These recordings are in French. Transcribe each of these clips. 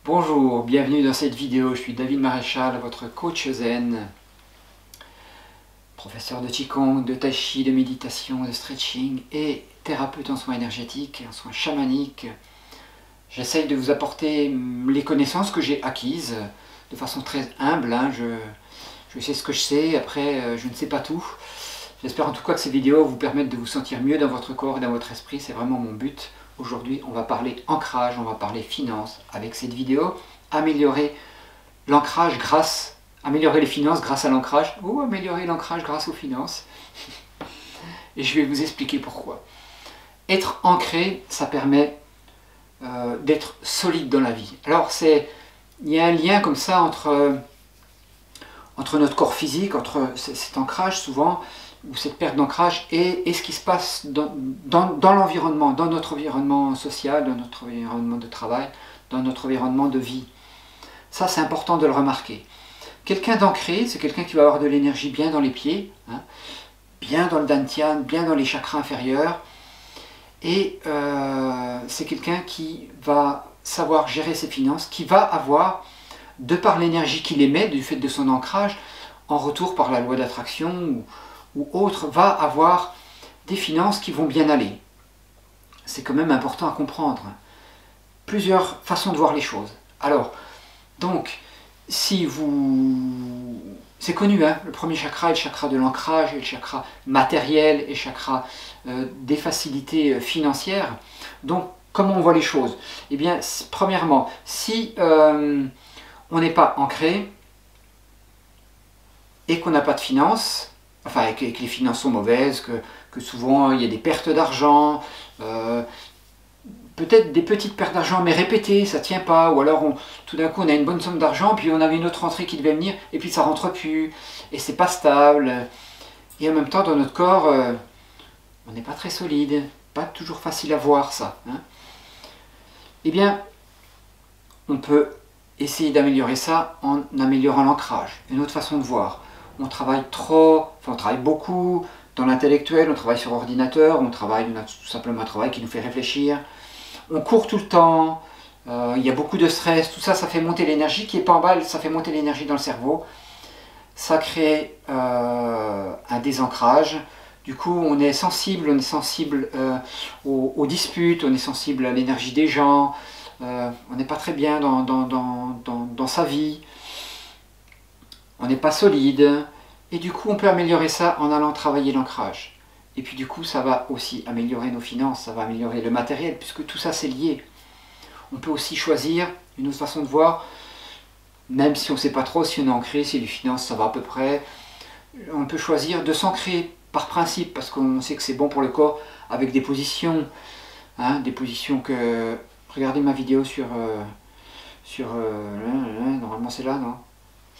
Bonjour, bienvenue dans cette vidéo. Je suis David Maréchal, votre coach zen, professeur de Qigong, de Tai Chi, de méditation, de stretching et thérapeute en soins énergétiques, en soins chamaniques. J'essaye de vous apporter les connaissances que j'ai acquises de façon très humble. Je sais ce que je sais, après je ne sais pas tout. J'espère en tout cas que ces vidéos vous permettent de vous sentir mieux dans votre corps et dans votre esprit. C'est vraiment mon but. Aujourd'hui, on va parler ancrage, on va parler finance. Avec cette vidéo, améliorer l'ancrage améliorer les finances grâce à l'ancrage, ou améliorer l'ancrage grâce aux finances. Et je vais vous expliquer pourquoi. Être ancré, ça permet d'être solide dans la vie. Alors, il y a un lien comme ça entre notre corps physique, entre cet ancrage souvent, ou cette perte d'ancrage, et ce qui se passe dans l'environnement, dans notre environnement social, dans notre environnement de travail, dans notre environnement de vie. Ça, c'est important de le remarquer. Quelqu'un d'ancré, c'est quelqu'un qui va avoir de l'énergie bien dans les pieds, bien dans le dantian, bien dans les chakras inférieurs, et c'est quelqu'un qui va savoir gérer ses finances, qui va avoir, de par l'énergie qu'il émet, du fait de son ancrage, en retour par la loi d'attraction ou autre, va avoir des finances qui vont bien aller. C'est quand même important à comprendre. Plusieurs façons de voir les choses. Alors, donc, si vous... C'est connu, le premier chakra est le chakra de l'ancrage, et le chakra matériel, et le chakra des facilités financières. Donc, comment on voit les choses? Eh bien, premièrement, si on n'est pas ancré, et qu'on n'a pas de finances, enfin, et que les finances sont mauvaises, que souvent il y a des pertes d'argent, peut-être des petites pertes d'argent mais répétées, ça ne tient pas, ou alors tout d'un coup on a une bonne somme d'argent, puis on avait une autre entrée qui devait venir, et puis ça ne rentre plus, et c'est pas stable, et en même temps dans notre corps, on n'est pas très solide, pas toujours facile à voir ça. Eh bien, on peut essayer d'améliorer ça en améliorant l'ancrage, une autre façon de voir. On travaille on travaille beaucoup dans l'intellectuel, on travaille sur ordinateur, on a tout simplement un travail qui nous fait réfléchir. On court tout le temps, il y a beaucoup de stress, tout ça, ça fait monter l'énergie qui est pas en bas, ça fait monter l'énergie dans le cerveau. Ça crée un désancrage. Du coup, on est sensible aux disputes, on est sensible à l'énergie des gens, on n'est pas très bien dans sa vie. On n'est pas solide, et du coup on peut améliorer ça en allant travailler l'ancrage. Et puis du coup ça va aussi améliorer nos finances, ça va améliorer le matériel, puisque tout ça c'est lié. On peut aussi choisir une autre façon de voir, même si on ne sait pas trop si on est ancré, si les finances ça va à peu près, on peut choisir de s'ancrer par principe, parce qu'on sait que c'est bon pour le corps, avec des positions, des positions que... Regardez ma vidéo sur normalement c'est là, non?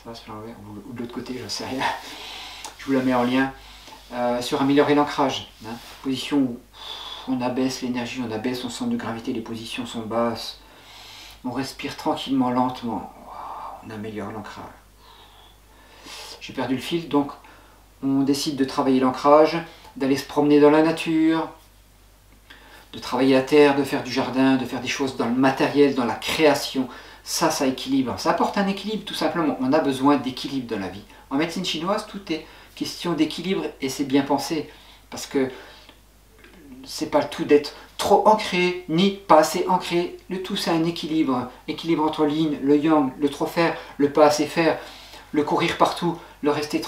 Ou de l'autre côté, je ne sais rien. Je vous la mets en lien. Sur améliorer l'ancrage. Position où on abaisse l'énergie, on abaisse son centre de gravité, les positions sont basses. On respire tranquillement, lentement. On améliore l'ancrage. J'ai perdu le fil, donc on décide de travailler l'ancrage, d'aller se promener dans la nature, de travailler la terre, de faire du jardin, de faire des choses dans le matériel, dans la création. Ça équilibre, ça apporte un équilibre tout simplement. On a besoin d'équilibre dans la vie. En médecine chinoise, tout est question d'équilibre et c'est bien pensé. Parce que c'est pas le tout d'être trop ancré, ni pas assez ancré. Le tout c'est un équilibre. Équilibre entre l'yin, le yang, le trop faire, le pas assez faire, le courir partout, le rester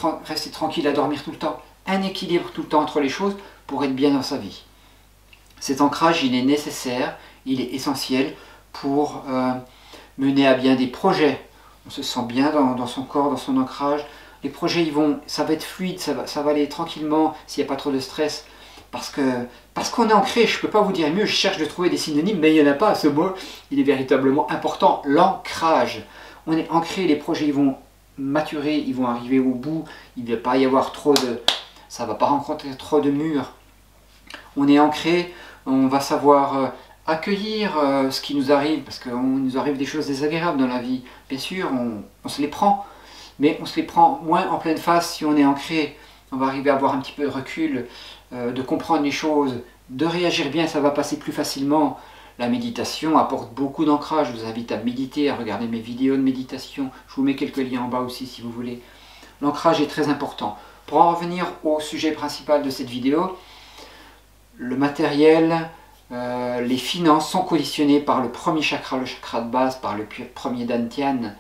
tranquille à dormir tout le temps. Un équilibre tout le temps entre les choses pour être bien dans sa vie. Cet ancrage, il est nécessaire, il est essentiel pour... mener à bien des projets. On se sent bien dans son corps, dans son ancrage. Les projets, ça va être fluide, ça va aller tranquillement s'il n'y a pas trop de stress. Parce qu'on est ancré, je ne peux pas vous dire mieux, je cherche de trouver des synonymes, mais il n'y en a pas. Ce mot, il est véritablement important. L'ancrage. On est ancré, les projets ils vont maturer, ils vont arriver au bout. Il ne va pas y avoir ça ne va pas rencontrer trop de murs. On est ancré, on va savoir... accueillir ce qui nous arrive, parce qu'il nous arrive des choses désagréables dans la vie. Bien sûr, on se les prend, mais on se les prend moins en pleine face si on est ancré. On va arriver à avoir un petit peu de recul, de comprendre les choses, de réagir bien, ça va passer plus facilement. La méditation apporte beaucoup d'ancrage. Je vous invite à méditer, à regarder mes vidéos de méditation. Je vous mets quelques liens en bas aussi si vous voulez. L'ancrage est très important. Pour en revenir au sujet principal de cette vidéo, le matériel, les finances sont conditionnées par le premier chakra, le chakra de base, par le premier dantian.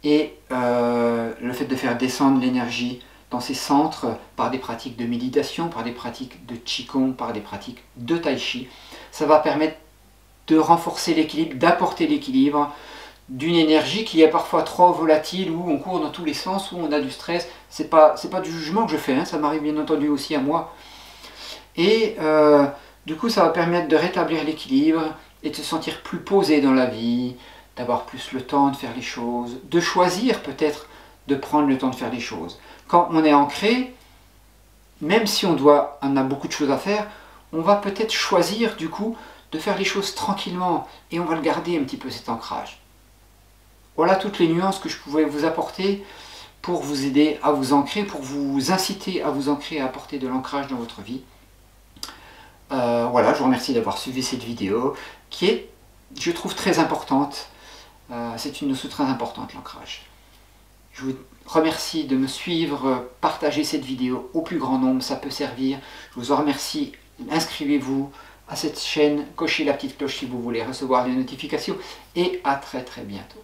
Et le fait de faire descendre l'énergie dans ces centres par des pratiques de méditation, par des pratiques de qigong, par des pratiques de tai chi, ça va permettre de renforcer l'équilibre, d'apporter l'équilibre d'une énergie qui est parfois trop volatile, où on court dans tous les sens, où on a du stress. C'est pas du jugement que je fais, hein, ça m'arrive bien entendu aussi à moi. Et du coup, ça va permettre de rétablir l'équilibre et de se sentir plus posé dans la vie, d'avoir plus le temps de faire les choses, de choisir peut-être de prendre le temps de faire les choses. Quand on est ancré, même si on a beaucoup de choses à faire, on va peut-être choisir du coup de faire les choses tranquillement et on va le garder un petit peu cet ancrage. Voilà toutes les nuances que je pouvais vous apporter pour vous aider à vous ancrer, pour vous inciter à vous ancrer et à apporter de l'ancrage dans votre vie. Voilà, je vous remercie d'avoir suivi cette vidéo qui est, je trouve, très importante. C'est une notion très importante, l'ancrage. Je vous remercie de me suivre, partagez cette vidéo au plus grand nombre, ça peut servir. Je vous en remercie, inscrivez-vous à cette chaîne, cochez la petite cloche si vous voulez recevoir les notifications et à très bientôt.